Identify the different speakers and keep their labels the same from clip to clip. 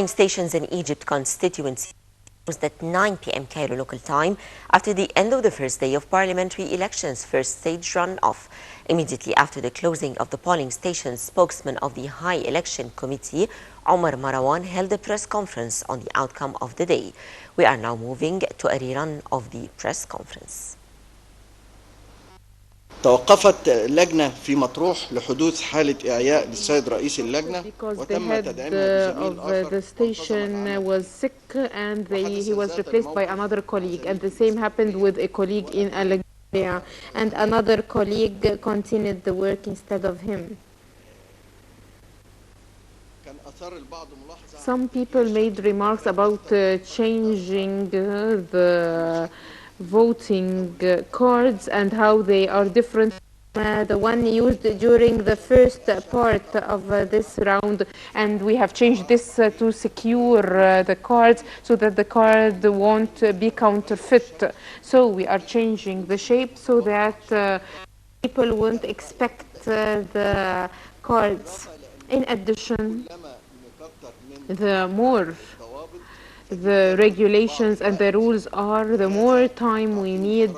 Speaker 1: Polling stations in Egypt constituency closed at 9 p.m. Cairo local time after the end of the first day of parliamentary elections' first stage runoff. Immediately after the closing of the polling stations, spokesman of the High Election Committee, Omar Marwan, held a press conference on the outcome of the day. We are now moving to a rerun of the press conference.
Speaker 2: توقفت لجنة في مطروح لحدوث حالة إعياء للسيد رئيس اللجنة وتم تدعيمها بزميل آخر.
Speaker 3: The station was sick and he was replaced by another colleague, and the same happened with a colleague in Alexandria, and another colleague continued the work instead of him. Some people made remarks about changing the voting cards and how they are different from the one used during the first part of this round, and we have changed this to secure the cards so that the card won't be counterfeit. So we are changing the shape so that people won't expect the cards. In addition, the more the regulations and the rules are, the more time we need.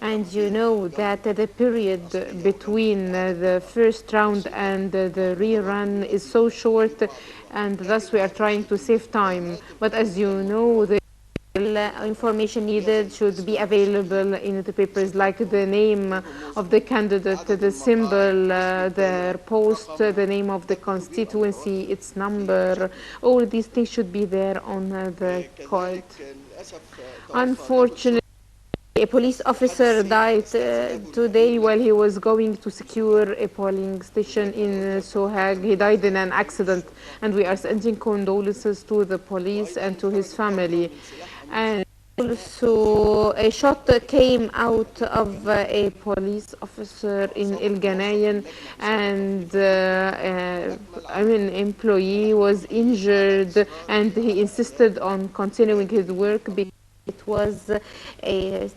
Speaker 3: And you know that the period between the first round and the rerun is so short, and thus we are trying to save time. But as you know, the information needed should be available in the papers, like the name of the candidate, the symbol, their post, the name of the constituency, its number. All these things should be there on the card. Unfortunately, a police officer died today while he was going to secure a polling station in Sohag. He died in an accident, and we are sending condolences to the police and to his family. And also, a shot came out of a police officer in El Ghanaian, and an employee was injured, and he insisted on continuing his work because it was a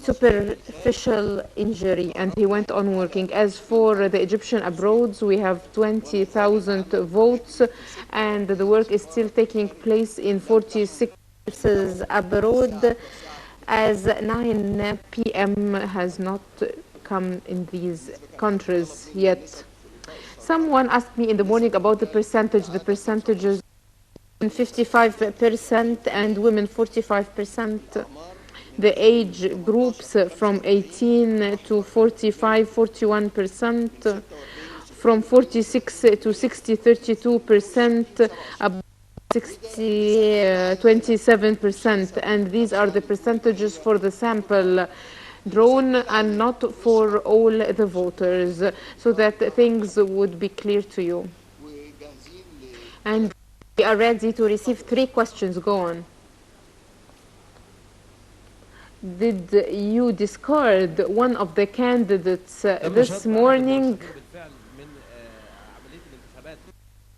Speaker 3: superficial injury, and he went on working. As for the Egyptian abroad, we have 20,000 votes, and the work is still taking place in 46 places abroad, as 9 p.m. has not come in these countries yet. Someone asked me in the morning about the percentages: 55% and women 45%. The age groups from 18 to 45, 41%, from 46 to 60, 32%, 27%, and these are the percentages for the sample drawn and not for all the voters, so that things would be clear to you. And we are ready to receive 3 questions. Go on. Did you discard one of the candidates this morning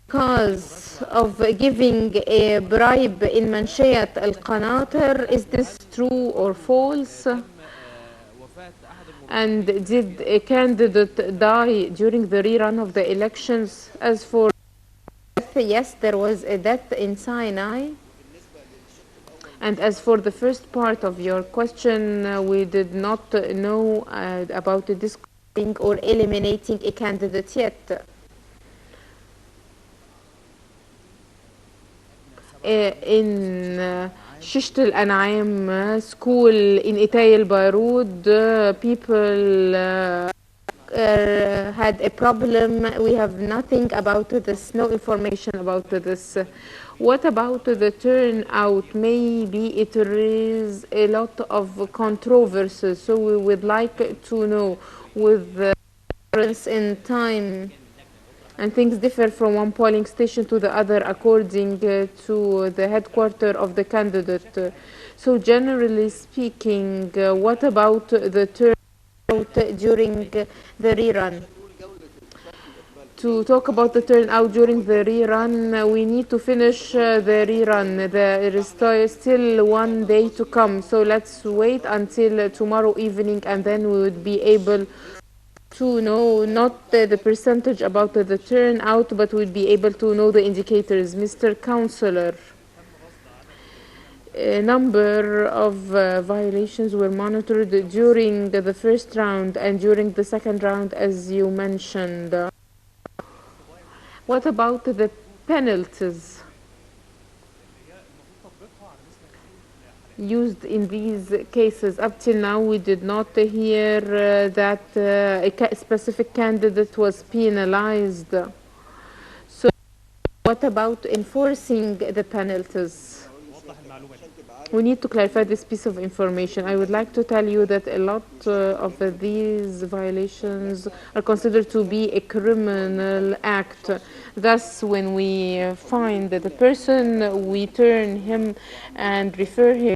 Speaker 3: because of giving a bribe in Manshiyat al-Qanatir? Is this true or false? And did a candidate die during the rerun of the elections? As for death, yes, there was a death in Sinai. And as for the first part of your question, we did not know about discarding or eliminating a candidate yet. In Shisht al-An'am school in Itay al-Barud, people had a problem. We have nothing about this, no information about this. What about the turnout? Maybe it is a lot of controversies, so we would like to know, with the difference in time, and things differ from one polling station to the other according to the headquarters of the candidate. So generally speaking, what about the turnout during the rerun? To talk about the turnout during the rerun, we need to finish the rerun. There is still one day to come, so let's wait until tomorrow evening, and then we would be able to know not the percentage about the turnout, but we'll be able to know the indicators. Mr. Counselor, a number of violations were monitored during the first round and during the second round, as you mentioned. What about the penalties used in these cases? Up till now, we did not hear that a specific candidate was penalized. So what about enforcing the penalties? We need to clarify this piece of information. I would like to tell you that a lot of these violations are considered to be a criminal act. Thus, when we find the person, we turn him and refer him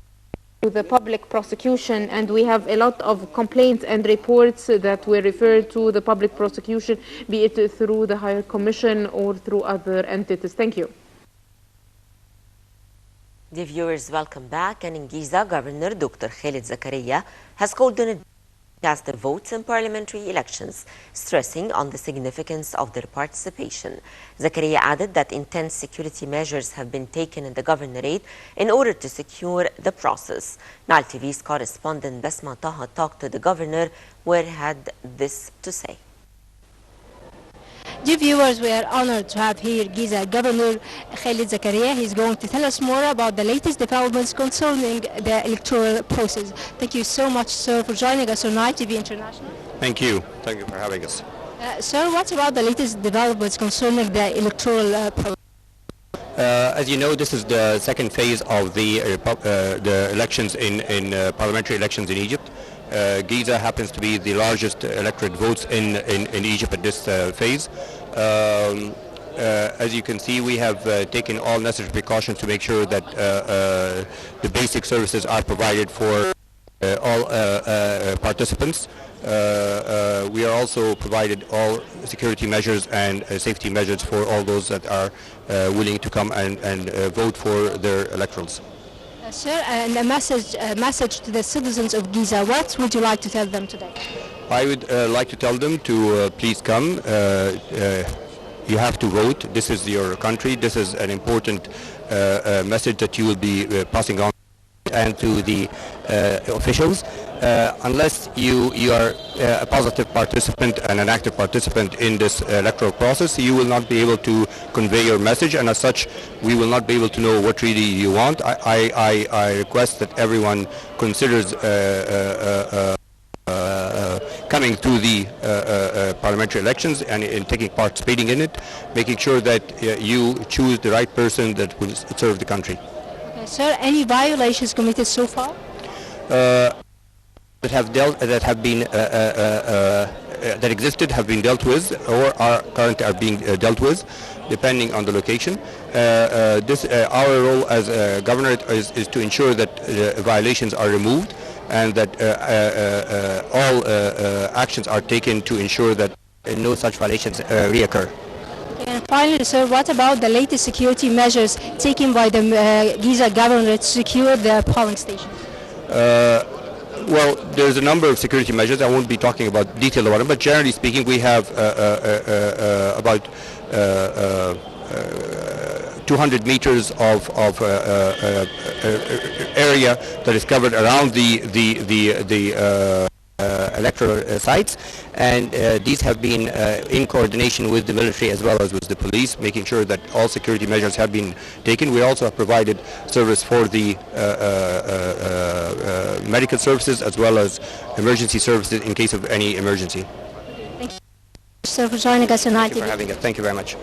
Speaker 3: to the public prosecution, and we have a lot of complaints and reports that were referred to the public prosecution, be it through the Higher Commission or through other entities. Thank you.
Speaker 1: Dear viewers, welcome back. And in Giza, Governor Dr. Khalid Zakaria has called on cast their votes in parliamentary elections, stressing on the significance of their participation. Zakaria added that intense security measures have been taken in the governorate in order to secure the process. Nile TV's correspondent Basma Taha talked to the governor, where he had this to say.
Speaker 4: Dear viewers, we are honored to have here Giza Governor Khalid Zakaria. He's going to tell us more about the latest developments concerning the electoral process. Thank you so much, sir, for joining us on Nile TV International.
Speaker 5: Thank you. Thank you for having us.
Speaker 4: Sir, what about the latest developments concerning the electoral process?
Speaker 5: As you know, this is the second phase of the elections in parliamentary elections in Egypt. Giza happens to be the largest electorate votes in Egypt at this phase. As you can see, we have taken all necessary precautions to make sure that the basic services are provided for all participants. We are also provided all security measures and safety measures for all those that are willing to come and vote for their electorals.
Speaker 4: Sir, and a message to the citizens of Giza, what would you like to tell them today?
Speaker 5: I would like to tell them to please come. You have to vote. This is your country. This is an important message that you will be passing on and to the officials. Unless you are a positive participant and an active participant in this electoral process, you will not be able to convey your message, and as such we will not be able to know what really you want. I request that everyone considers coming to the parliamentary elections and participating in it, making sure that you choose the right person that will serve the country.
Speaker 4: Sir, any violations committed so far?
Speaker 5: That existed have been dealt with, or are currently being dealt with, depending on the location. Our role as a governor is to ensure that violations are removed and that all actions are taken to ensure that no such violations reoccur.
Speaker 4: And finally, sir, what about the latest security measures taken by the Giza governorate to secure the polling stations?
Speaker 5: Well, there's a number of security measures. I won't be talking about detail about them, but generally speaking, we have about 200 meters of area that is covered around the electoral sites, and these have been in coordination with the military as well as with the police, making sure that all security measures have been taken. We also have provided service for the medical services as well as emergency services in case of any emergency.
Speaker 4: Thank you, sir, for joining us tonight.
Speaker 5: Thank you for having us. Thank you very much.